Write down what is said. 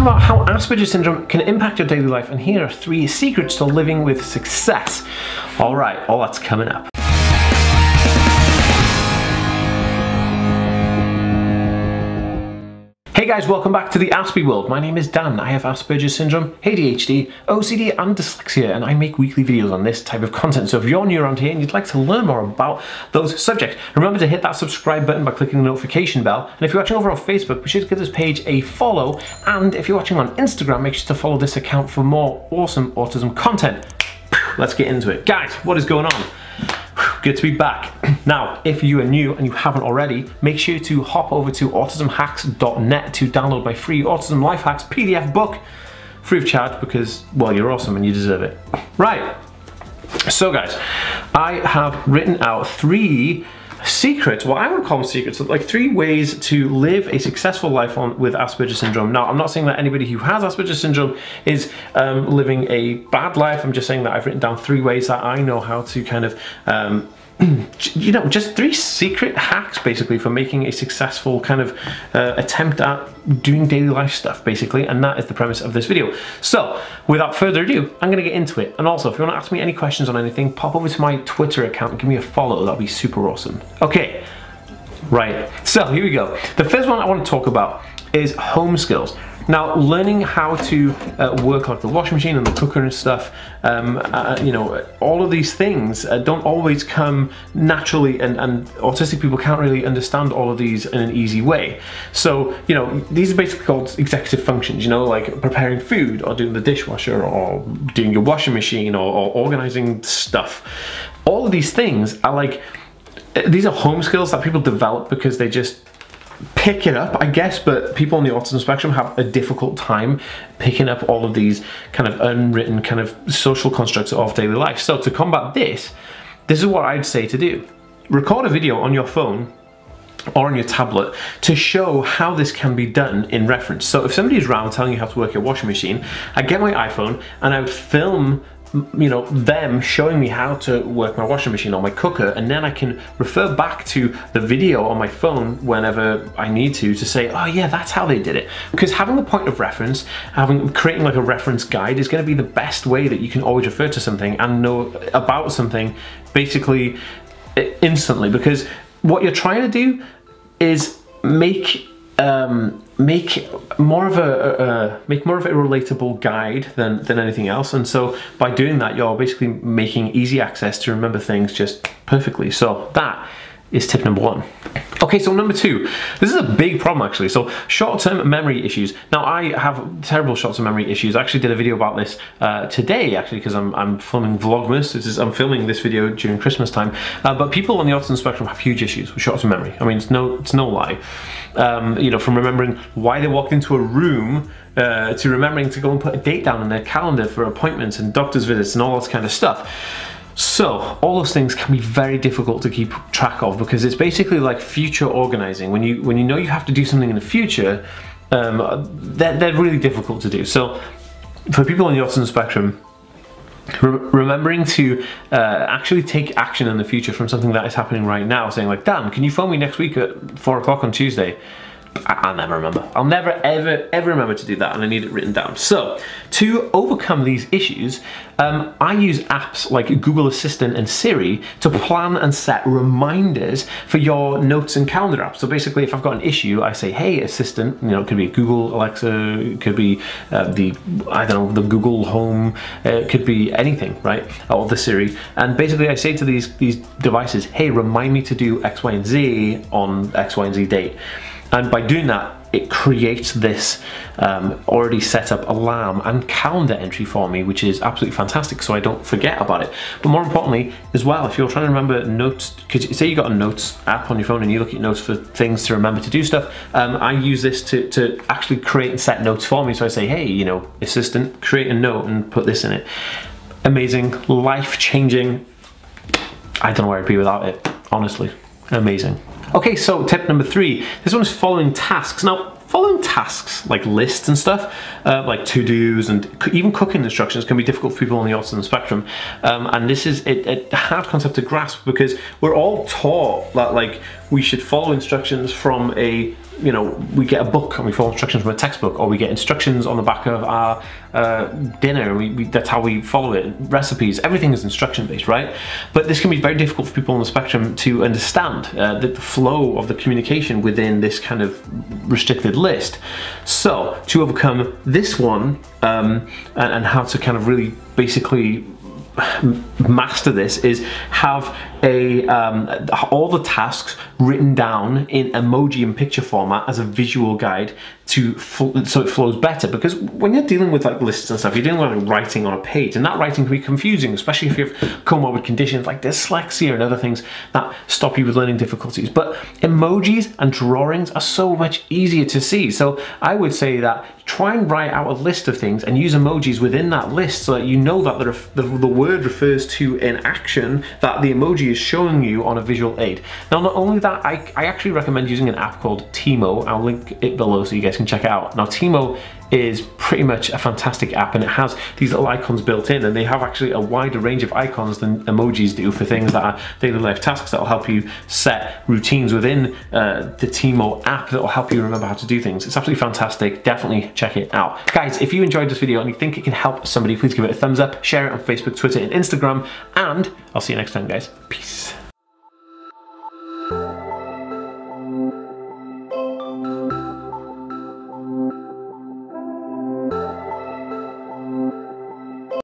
about how Asperger syndrome can impact your daily life, and here are 3 secrets to living with success. Alright, all that's coming up. Hey guys, welcome back to the Aspie world. My name is Dan. I have Asperger syndrome, ADHD, OCD and dyslexia, and I make weekly videos on this type of content. So if you're new around here and you'd like to learn more about those subjects, remember to hit that subscribe button by clicking the notification bell. And if you're watching over on Facebook, be sure to give this page a follow. And if you're watching on Instagram, make sure to follow this account for more awesome autism content. Let's get into it. Guys, what is going on? Good to be back. Now, if you are new and you haven't already, make sure to hop over to autismhacks.net to download my free Autism Life Hacks PDF book, free of charge, because, well, you're awesome and you deserve it. Right, so guys, I have written out 3 secrets, well, I would call them secrets, like 3 ways to live a successful life with Asperger syndrome. Now, I'm not saying that anybody who has Asperger syndrome is living a bad life. I'm just saying that I've written down 3 ways that I know how to kind of you know, just 3 secret hacks basically for making a successful kind of attempt at doing daily life stuff basically, and that is the premise of this video. So without further ado, I'm gonna get into it. And also, if you want to ask me any questions on anything, pop over to my Twitter account and give me a follow. That'll be super awesome. Okay, right, so here we go. The first one I want to talk about is home skills. Now, learning how to work like the washing machine and the cooker and stuff, you know, all of these things don't always come naturally, and autistic people can't really understand all of these in an easy way. So, you know, these are basically called executive functions, you know, like preparing food or doing the dishwasher or doing your washing machine or organizing stuff. All of these things are like, these are home skills that people develop because they just pick it up, I guess, but people on the autism spectrum have a difficult time picking up all of these kind of unwritten kind of social constructs of daily life. So to combat this is what I'd say to do. Record a video on your phone or on your tablet to show how this can be done in reference. So if somebody's around telling you how to work your washing machine, I'd get my iPhone and I would film, you know, them showing me how to work my washing machine or my cooker, and then I can refer back to the video on my phone whenever I need to say, oh yeah, that's how they did it. Because having a point of reference, creating like a reference guide is going to be the best way that you can always refer to something and know about something basically instantly. Because what you're trying to do is make more of a relatable guide than anything else, and so by doing that you're basically making easy access to remember things just perfectly. So that is tip number 1. Okay, so number 2, this is a big problem actually. So short-term memory issues. Now I have terrible short-term memory issues. I actually did a video about this today actually, because I'm filming Vlogmas. I'm filming this video during Christmas time, but people on the autism spectrum have huge issues with short-term memory. I mean, it's no lie. You know, from remembering why they walked into a room to remembering to go and put a date down in their calendar for appointments and doctor's visits and all that kind of stuff. So all those things can be very difficult to keep track of, because it's basically like future organizing. When you know you have to do something in the future, they're really difficult to do. So for people on the autism spectrum, remembering to actually take action in the future from something that is happening right now, saying like, Dan, can you phone me next week at 4 o'clock on Tuesday? I'll never remember. I'll never ever remember to do that, and I need it written down. So to overcome these issues, I use apps like Google Assistant and Siri to plan and set reminders for your notes and calendar apps. So basically, if I've got an issue, I say, hey Assistant, you know, it could be Google, Alexa, it could be the Google Home, it could be anything, right? Or the Siri. And basically I say to these devices, hey, remind me to do X, Y, and Z on X, Y, and Z date. And by doing that, it creates this already set up alarm and calendar entry for me, which is absolutely fantastic, so I don't forget about it. But more importantly as well, if you're trying to remember notes, because say you got a notes app on your phone and you look at notes for things to remember to do stuff, I use this to actually create and set notes for me. So I say, hey, you know, Assistant, create a note and put this in it. Amazing, life-changing. I don't know where I'd be without it, honestly. Amazing. Okay, so tip number 3, this one is following tasks. Now, following tasks like lists and stuff, like to-dos and even cooking instructions can be difficult for people on the autism spectrum. And this is a hard concept to grasp, because we're all taught that like we should follow instructions from a you know, we get a book and we follow instructions from a textbook, or we get instructions on the back of our dinner, and that's how we follow it. Recipes, everything is instruction based, right? But this can be very difficult for people on the spectrum to understand the flow of the communication within this kind of restricted list. So to overcome this one, and how to kind of really basically master this, is have all the tasks written down in emoji and picture format as a visual guide so it flows better. Because when you're dealing with like lists and stuff, you're dealing with like writing on a page, and that writing can be confusing, especially if you have comorbid conditions like dyslexia and other things that stop you with learning difficulties. But emojis and drawings are so much easier to see. So I would say that try and write out a list of things and use emojis within that list, so that you know that the word refers to an action that the emoji is showing you on a visual aid. Now, not only that, I actually recommend using an app called Timo. I'll link it below so you guys can check it out. Now, Timo is pretty much a fantastic app, and it has these little icons built in, and they have actually a wider range of icons than emojis do for things that are daily life tasks that will help you set routines within the Timo app that will help you remember how to do things. It's absolutely fantastic. Definitely check it out. Guys, if you enjoyed this video and you think it can help somebody, please give it a thumbs up, share it on Facebook, Twitter, and Instagram, and I'll see you next time, guys. Peace.